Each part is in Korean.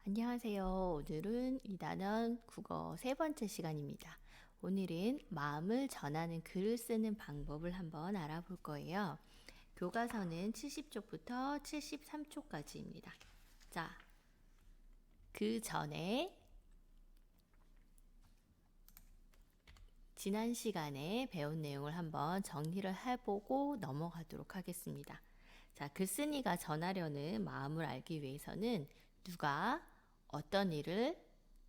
안녕하세요. 오늘은 2단원 국어 세 번째 시간입니다. 오늘은 마음을 전하는 글을 쓰는 방법을 한번 알아볼 거예요. 교과서는 70쪽부터 73쪽까지입니다. 자, 그 전에 지난 시간에 배운 내용을 한번 정리를 해보고 넘어가도록 하겠습니다. 자, 글쓴이가 전하려는 마음을 알기 위해서는 누가 어떤 일을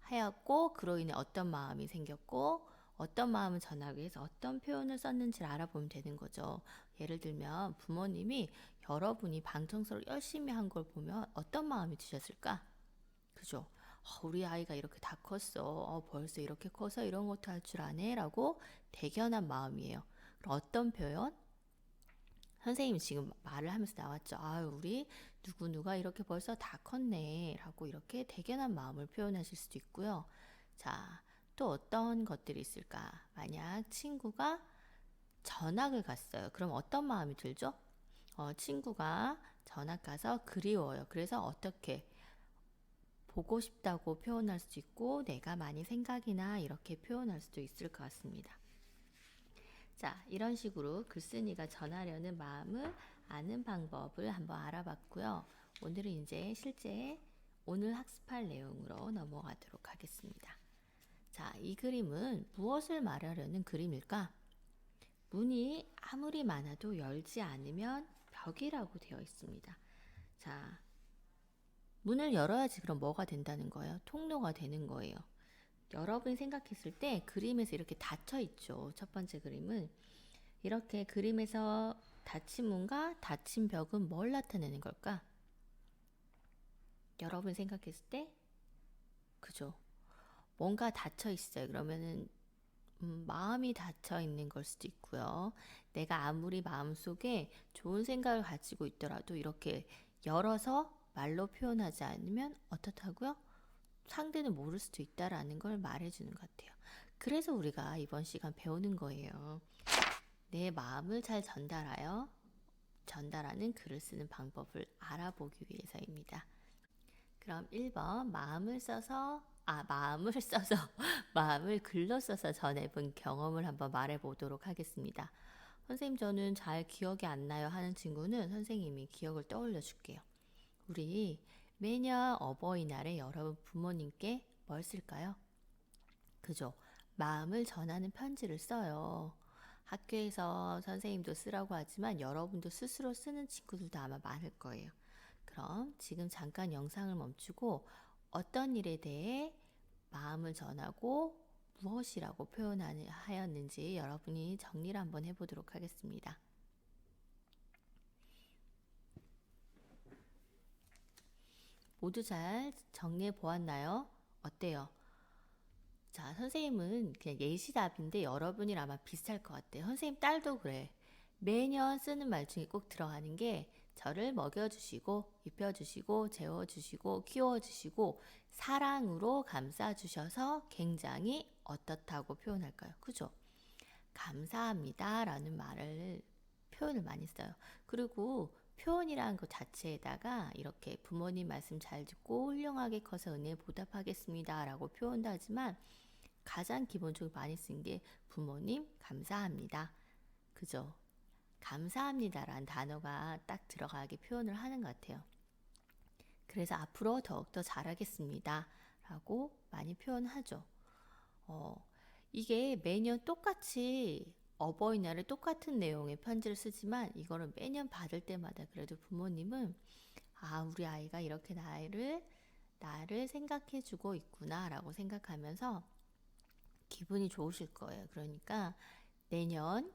하였고 그로 인해 어떤 마음이 생겼고 어떤 마음을 전하기 위해서 어떤 표현을 썼는지를 알아보면 되는 거죠. 예를 들면 부모님이 여러분이 방 청소를 열심히 한 걸 보면 어떤 마음이 드셨을까? 그죠? 우리 아이가 이렇게 다 컸어. 벌써 이렇게 커서 이런 것도 할 줄 아네? 라고 대견한 마음이에요. 그럼 어떤 표현? 선생님이 지금 말을 하면서 나왔죠. 우리 누구누가 이렇게 벌써 다 컸네. 라고 이렇게 대견한 마음을 표현하실 수도 있고요. 자, 또 어떤 것들이 있을까? 만약 친구가 전학을 갔어요. 그럼 어떤 마음이 들죠? 친구가 전학 가서 그리워요. 그래서 어떻게 보고 싶다고 표현할 수도 있고 내가 많이 생각이 나 이렇게 표현할 수도 있을 것 같습니다. 자, 이런 식으로 글쓴이가 전하려는 마음을 아는 방법을 한번 알아봤고요. 오늘은 이제 실제 오늘 학습할 내용으로 넘어가도록 하겠습니다. 자, 이 그림은 무엇을 말하려는 그림일까? 문이 아무리 많아도 열지 않으면 벽이라고 되어 있습니다. 자, 문을 열어야지 그럼 뭐가 된다는 거예요? 통로가 되는 거예요. 여러분이 생각했을 때 그림에서 이렇게 닫혀 있죠. 첫 번째 그림은 이렇게 그림에서 닫힌 문과 닫힌 벽은 뭘 나타내는 걸까? 여러분 생각했을 때 그죠? 뭔가 닫혀 있어요. 그러면은 마음이 닫혀 있는 걸 수도 있고요. 내가 아무리 마음속에 좋은 생각을 가지고 있더라도 이렇게 열어서 말로 표현하지 않으면 어떻다고요? 상대는 모를 수도 있다라는 걸 말해주는 것 같아요. 그래서 우리가 이번 시간 배우는 거예요. 내 마음을 잘 전달하는 글을 쓰는 방법을 알아보기 위해서입니다. 그럼 1번 마음을 써서 마음을 글로 써서 전해본 경험을 한번 말해보도록 하겠습니다. 선생님 저는 잘 기억이 안 나요 하는 친구는 선생님이 기억을 떠올려 줄게요. 우리 매년 어버이날에 여러분 부모님께 뭘 쓸까요? 그죠? 마음을 전하는 편지를 써요. 학교에서 선생님도 쓰라고 하지만 여러분도 스스로 쓰는 친구들도 아마 많을 거예요. 그럼 지금 잠깐 영상을 멈추고 어떤 일에 대해 마음을 전하고 무엇이라고 표현하였는지 여러분이 정리를 한번 해보도록 하겠습니다. 모두 잘 정리해 보았나요? 어때요? 자, 선생님은 그냥 예시답인데 여러분이랑 아마 비슷할 것 같아요. 선생님 딸도 그래. 매년 쓰는 말 중에 꼭 들어가는 게 저를 먹여주시고, 입혀주시고, 재워주시고, 키워주시고, 사랑으로 감싸주셔서 굉장히 어떻다고 표현할까요? 그죠? 감사합니다 라는 표현을 많이 써요. 그리고 표현이라는 것 자체에다가 이렇게 부모님 말씀 잘 듣고 훌륭하게 커서 은혜에 보답하겠습니다 라고 표현도 하지만 가장 기본적으로 많이 쓴 게 부모님 감사합니다. 그죠? 감사합니다라는 단어가 딱 들어가게 표현을 하는 것 같아요. 그래서 앞으로 더욱더 잘하겠습니다. 라고 많이 표현하죠. 이게 매년 똑같이 어버이날에 똑같은 내용의 편지를 쓰지만 이거를 매년 받을 때마다 그래도 부모님은 우리 아이가 이렇게 나를 생각해 주고 있구나 라고 생각하면서 기분이 좋으실 거예요. 그러니까 내년,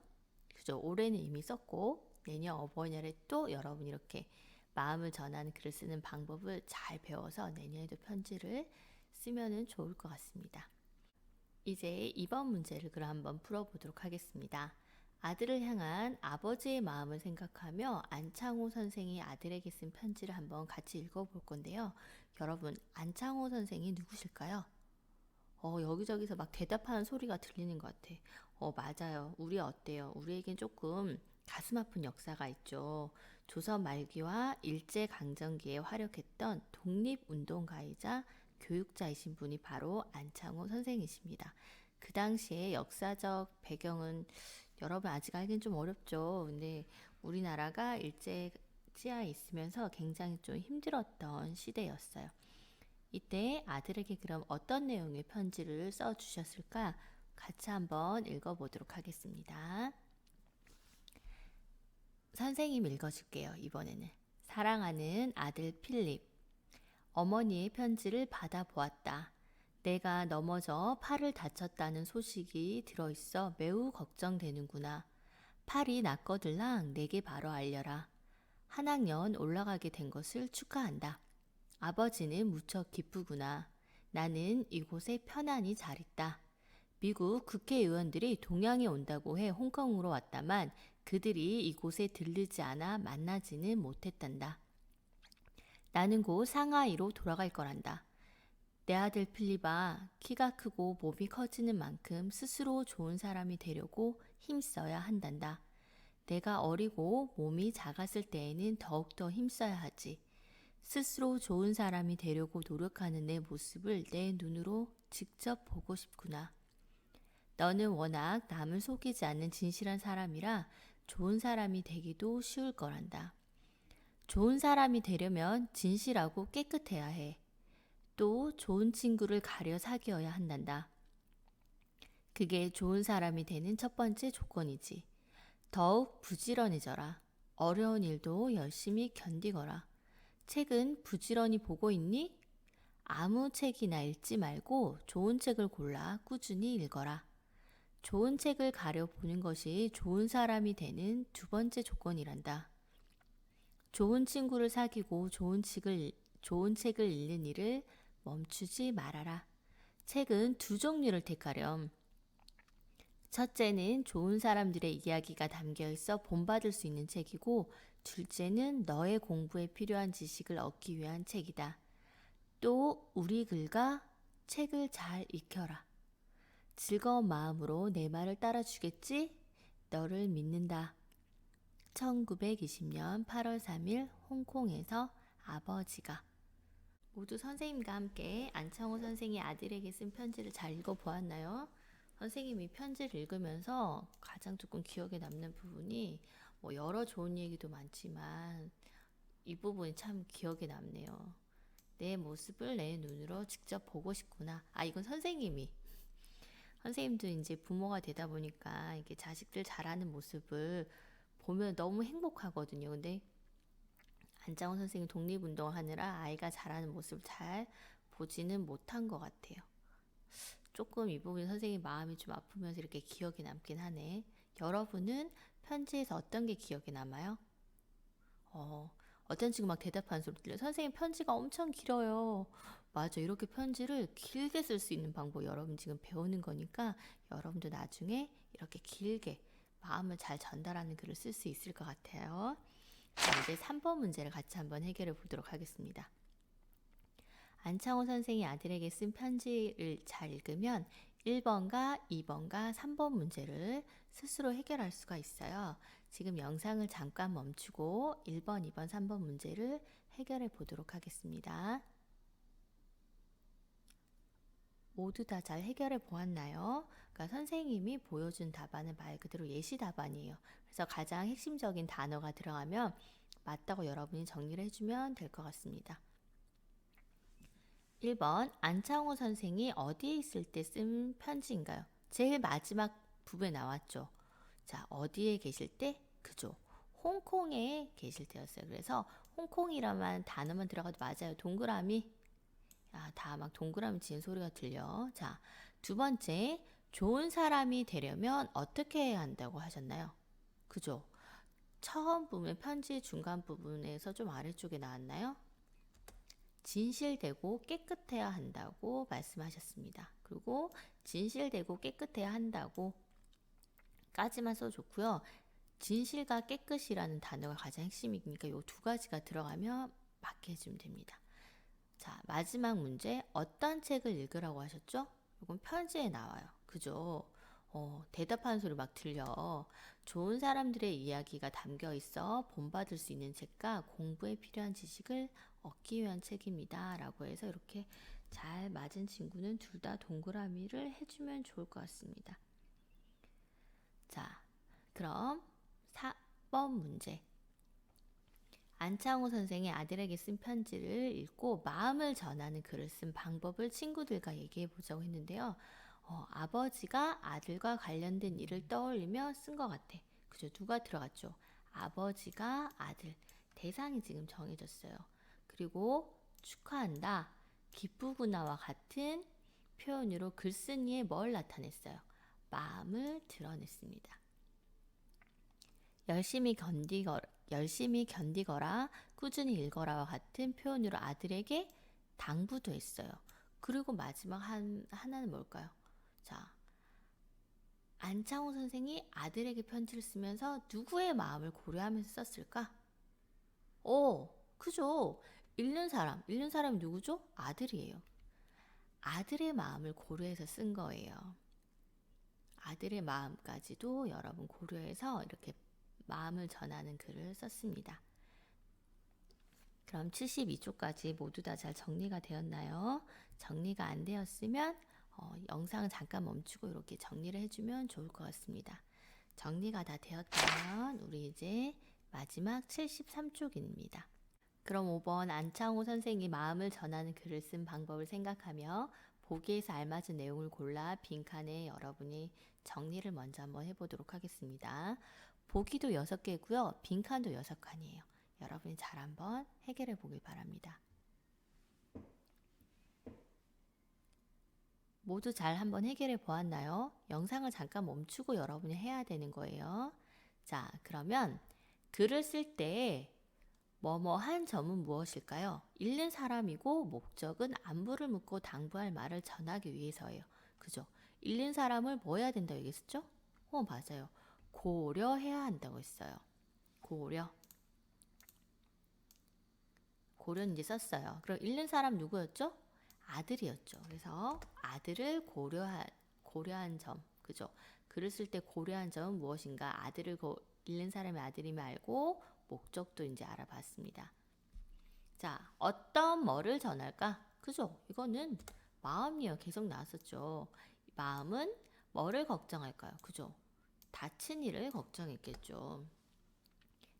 그죠? 올해는 이미 썼고 내년 어버이날에 또 여러분 이렇게 마음을 전하는 글을 쓰는 방법을 잘 배워서 내년에도 편지를 쓰면은 좋을 것 같습니다. 이제 이번 문제를 그럼 한번 풀어보도록 하겠습니다. 아들을 향한 아버지의 마음을 생각하며 안창호 선생이 아들에게 쓴 편지를 한번 같이 읽어볼 건데요. 여러분, 안창호 선생이 누구실까요? 여기저기서 막 대답하는 소리가 들리는 것 같아. 맞아요. 우리 어때요? 우리에겐 조금 가슴 아픈 역사가 있죠. 조선 말기와 일제강점기에 활약했던 독립운동가이자 교육자이신 분이 바로 안창호 선생이십니다. 그 당시에 역사적 배경은 여러분 아직 알긴 좀 어렵죠. 근데 우리나라가 일제 치하에 있으면서 굉장히 좀 힘들었던 시대였어요. 이때 아들에게 그럼 어떤 내용의 편지를 써주셨을까? 같이 한번 읽어보도록 하겠습니다. 선생님 읽어줄게요. 이번에는. 사랑하는 아들 필립. 어머니의 편지를 받아보았다. 내가 넘어져 팔을 다쳤다는 소식이 들어있어 매우 걱정되는구나. 팔이 낫거들랑 내게 바로 알려라. 한 학년 올라가게 된 것을 축하한다. 아버지는 무척 기쁘구나. 나는 이곳에 편안히 잘 있다. 미국 국회의원들이 동양에 온다고 해 홍콩으로 왔다만 그들이 이곳에 들르지 않아 만나지는 못했단다. 나는 곧 상하이로 돌아갈 거란다. 내 아들 필립아, 키가 크고 몸이 커지는 만큼 스스로 좋은 사람이 되려고 힘써야 한단다. 내가 어리고 몸이 작았을 때에는 더욱더 힘써야 하지. 스스로 좋은 사람이 되려고 노력하는 내 모습을 내 눈으로 직접 보고 싶구나. 너는 워낙 남을 속이지 않는 진실한 사람이라 좋은 사람이 되기도 쉬울 거란다. 좋은 사람이 되려면 진실하고 깨끗해야 해. 또 좋은 친구를 가려 사귀어야 한단다. 그게 좋은 사람이 되는 첫 번째 조건이지. 더욱 부지런해져라. 어려운 일도 열심히 견디거라. 책은 부지런히 보고 있니? 아무 책이나 읽지 말고 좋은 책을 골라 꾸준히 읽어라. 좋은 책을 가려 보는 것이 좋은 사람이 되는 두 번째 조건이란다. 좋은 친구를 사귀고 좋은 책을 읽는 일을 멈추지 말아라. 책은 두 종류를 택하렴. 첫째는 좋은 사람들의 이야기가 담겨 있어 본받을 수 있는 책이고, 둘째는 너의 공부에 필요한 지식을 얻기 위한 책이다. 또 우리 글과 책을 잘 익혀라. 즐거운 마음으로 내 말을 따라주겠지? 너를 믿는다. 1920년 8월 3일 홍콩에서 아버지가. 모두 선생님과 함께 안창호 선생이 아들에게 쓴 편지를 잘 읽어보았나요? 선생님이 편지를 읽으면서 가장 조금 기억에 남는 부분이 여러 좋은 얘기도 많지만 이 부분이 참 기억에 남네요. 내 모습을 내 눈으로 직접 보고 싶구나. 이건 선생님도 이제 부모가 되다 보니까 이게 자식들 자라는 모습을 보면 너무 행복하거든요. 근데 안창호 선생님 독립운동을 하느라 아이가 자라는 모습을 잘 보지는 못한 것 같아요. 조금 이 부분 선생님 마음이 좀 아프면서 이렇게 기억이 남긴 하네. 여러분은 편지에서 어떤 게 기억에 남아요? 어떤 친구 막 대답하는 소리 들려요. 선생님 편지가 엄청 길어요. 맞아. 이렇게 편지를 길게 쓸 수 있는 방법 여러분 지금 배우는 거니까 여러분도 나중에 이렇게 길게 마음을 잘 전달하는 글을 쓸 수 있을 것 같아요. 자, 이제 3번 문제를 같이 한번 해결해 보도록 하겠습니다. 안창호 선생이 아들에게 쓴 편지를 잘 읽으면 1번과 2번과 3번 문제를 스스로 해결할 수가 있어요. 지금 영상을 잠깐 멈추고 1번, 2번, 3번 문제를 해결해 보도록 하겠습니다. 모두 다 잘 해결해 보았나요? 그러니까 선생님이 보여준 답안은 말 그대로 예시 답안이에요. 그래서 가장 핵심적인 단어가 들어가면 맞다고 여러분이 정리를 해주면 될 것 같습니다. 1번, 안창호 선생이 어디에 있을 때 쓴 편지인가요? 제일 마지막 부분에 나왔죠. 자, 어디에 계실 때? 그죠. 홍콩에 계실 때였어요. 그래서 홍콩이라는 단어만 들어가도 맞아요. 동그라미. 다 막 동그라미 치는 소리가 들려. 자, 두 번째, 좋은 사람이 되려면 어떻게 해야 한다고 하셨나요? 그죠. 처음 부분, 편지 중간 부분에서 좀 아래쪽에 나왔나요? 진실되고 깨끗해야 한다고 말씀하셨습니다. 그리고 진실되고 깨끗해야 한다고 까지만 써줬고요. 진실과 깨끗이라는 단어가 가장 핵심이니까 이 두 가지가 들어가면 맞게 해주면 됩니다. 자, 마지막 문제. 어떤 책을 읽으라고 하셨죠? 이건 편지에 나와요. 그죠? 대답하는 소리 막 들려. 좋은 사람들의 이야기가 담겨 있어 본받을 수 있는 책과 공부에 필요한 지식을 얻기 위한 책입니다. 라고 해서 이렇게 잘 맞은 친구는 둘 다 동그라미를 해주면 좋을 것 같습니다. 자, 그럼 4번 문제. 안창호 선생이 아들에게 쓴 편지를 읽고 마음을 전하는 글을 쓴 방법을 친구들과 얘기해 보자고 했는데요. 아버지가 아들과 관련된 일을 떠올리며 쓴 것 같아. 그죠? 누가 들어갔죠? 아버지가 아들. 대상이 지금 정해졌어요. 그리고 축하한다, 기쁘구나와 같은 표현으로 글쓴이의 뭘 나타냈어요? 마음을 드러냈습니다. 열심히 견디거라, 꾸준히 읽어라와 같은 표현으로 아들에게 당부도 했어요. 그리고 마지막 하나는 뭘까요? 자, 안창호 선생이 아들에게 편지를 쓰면서 누구의 마음을 고려하면서 썼을까? 그죠? 읽는 사람이 누구죠? 아들이에요. 아들의 마음을 고려해서 쓴 거예요. 아들의 마음까지도 여러분 고려해서 이렇게 마음을 전하는 글을 썼습니다. 그럼 72쪽까지 모두 다 잘 정리가 되었나요? 정리가 안 되었으면 영상을 잠깐 멈추고 이렇게 정리를 해주면 좋을 것 같습니다. 정리가 다 되었다면 우리 이제 마지막 73쪽입니다. 그럼 5번 안창호 선생이 마음을 전하는 글을 쓴 방법을 생각하며 보기에서 알맞은 내용을 골라 빈칸에 여러분이 정리를 먼저 한번 해보도록 하겠습니다. 보기도 6개고요. 빈칸도 6칸이에요. 여러분이 잘 한번 해결해 보길 바랍니다. 모두 잘 한번 해결해 보았나요? 영상을 잠깐 멈추고 여러분이 해야 되는 거예요. 자, 그러면 글을 쓸 때 뭐뭐한 점은 무엇일까요? 읽는 사람이고 목적은 안부를 묻고 당부할 말을 전하기 위해서예요. 그죠? 읽는 사람을 뭐 해야 된다고 얘기했었죠? 맞아요. 고려해야 한다고 했어요. 고려는 이제 썼어요. 그럼 읽는 사람 누구였죠? 아들이었죠. 그래서 아들을 고려한 점, 그죠? 글을 쓸 때 고려한 점은 무엇인가? 읽는 사람의 아들임을 알고 목적도 이제 알아봤습니다. 자, 어떤 뭐를 전할까? 그죠? 이거는 마음이요. 계속 나왔었죠. 마음은 뭐를 걱정할까요? 그죠? 다친 일을 걱정했겠죠.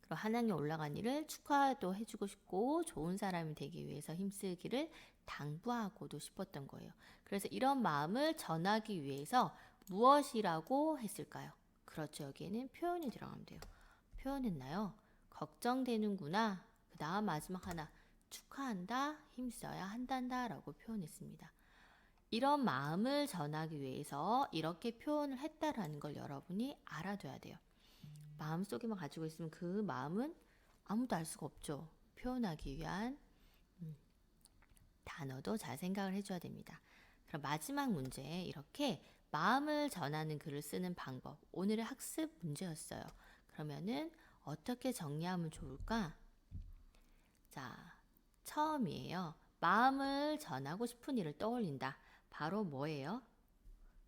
그럼 한학년 올라간 일을 축하도 해주고 싶고 좋은 사람이 되기 위해서 힘쓰기를 당부하고도 싶었던 거예요. 그래서 이런 마음을 전하기 위해서 무엇이라고 했을까요? 그렇죠. 여기에는 표현이 들어가면 돼요. 표현했나요? 걱정되는구나. 그 다음 마지막 하나, 축하한다, 힘써야 한단다 라고 표현했습니다. 이런 마음을 전하기 위해서 이렇게 표현을 했다라는 걸 여러분이 알아둬야 돼요. 마음속에만 가지고 있으면 그 마음은 아무도 알 수가 없죠. 표현하기 위한 단어도 잘 생각을 해줘야 됩니다. 그럼 마지막 문제, 이렇게 마음을 전하는 글을 쓰는 방법, 오늘의 학습 문제였어요. 그러면은 어떻게 정리하면 좋을까? 자, 처음이에요. 마음을 전하고 싶은 일을 떠올린다. 바로 뭐예요?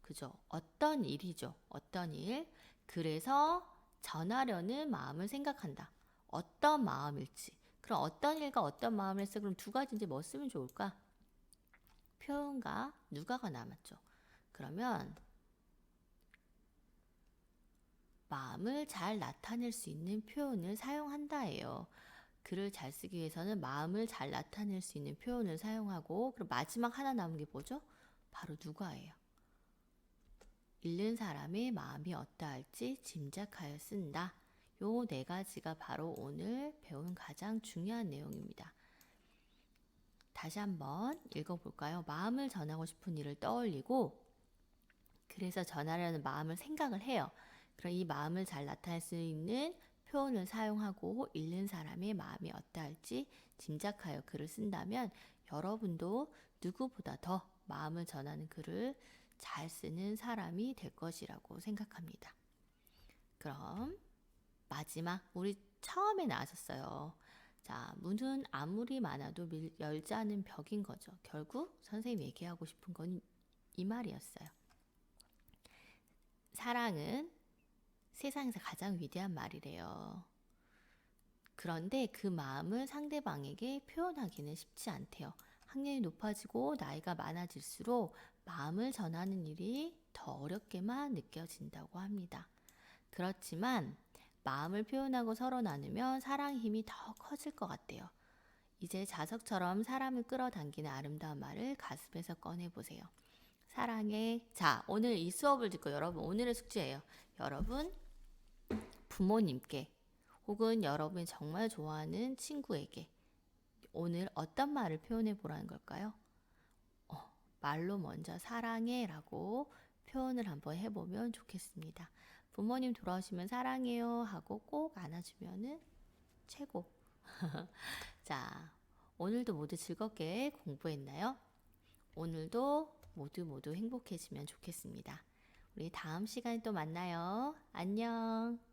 그죠? 어떤 일이죠? 어떤 일? 그래서 전하려는 마음을 생각한다. 어떤 마음일지. 그럼 어떤 일과 어떤 마음을 했어? 그럼 두 가지인지 뭐 쓰면 좋을까? 표현과 누가가 남았죠. 그러면 마음을 잘 나타낼 수 있는 표현을 사용한다예요. 글을 잘 쓰기 위해서는 마음을 잘 나타낼 수 있는 표현을 사용하고, 그럼 마지막 하나 남은 게 뭐죠? 바로 누가예요. 읽는 사람의 마음이 어떠할지 짐작하여 쓴다. 요 네 가지가 바로 오늘 배운 가장 중요한 내용입니다. 다시 한번 읽어볼까요? 마음을 전하고 싶은 일을 떠올리고, 그래서 전하려는 마음을 생각을 해요. 그럼 이 마음을 잘 나타낼 수 있는 표현을 사용하고 읽는 사람의 마음이 어떠할지 짐작하여 글을 쓴다면 여러분도 누구보다 더 마음을 전하는 글을 잘 쓰는 사람이 될 것이라고 생각합니다. 그럼 마지막, 우리 처음에 나왔었어요. 자, 문은 아무리 많아도 열지 않은 벽인 거죠. 결국 선생님이 얘기하고 싶은 건 이 말이었어요. 사랑은 세상에서 가장 위대한 말이래요. 그런데 그 마음을 상대방에게 표현하기는 쉽지 않대요. 학년이 높아지고 나이가 많아질수록 마음을 전하는 일이 더 어렵게만 느껴진다고 합니다. 그렇지만 마음을 표현하고 서로 나누면 사랑의 힘이 더 커질 것 같대요. 이제 자석처럼 사람을 끌어당기는 아름다운 말을 가슴에서 꺼내보세요. 사랑해. 자, 오늘 이 수업을 듣고 여러분 오늘의 숙제예요. 여러분 부모님께 혹은 여러분이 정말 좋아하는 친구에게 오늘 어떤 말을 표현해 보라는 걸까요? 말로 먼저 사랑해 라고 표현을 한번 해보면 좋겠습니다. 부모님 돌아오시면 사랑해요 하고 꼭 안아주면은 최고. 자, 오늘도 모두 즐겁게 공부했나요? 오늘도 모두 행복해지면 좋겠습니다. 우리 다음 시간에 또 만나요. 안녕.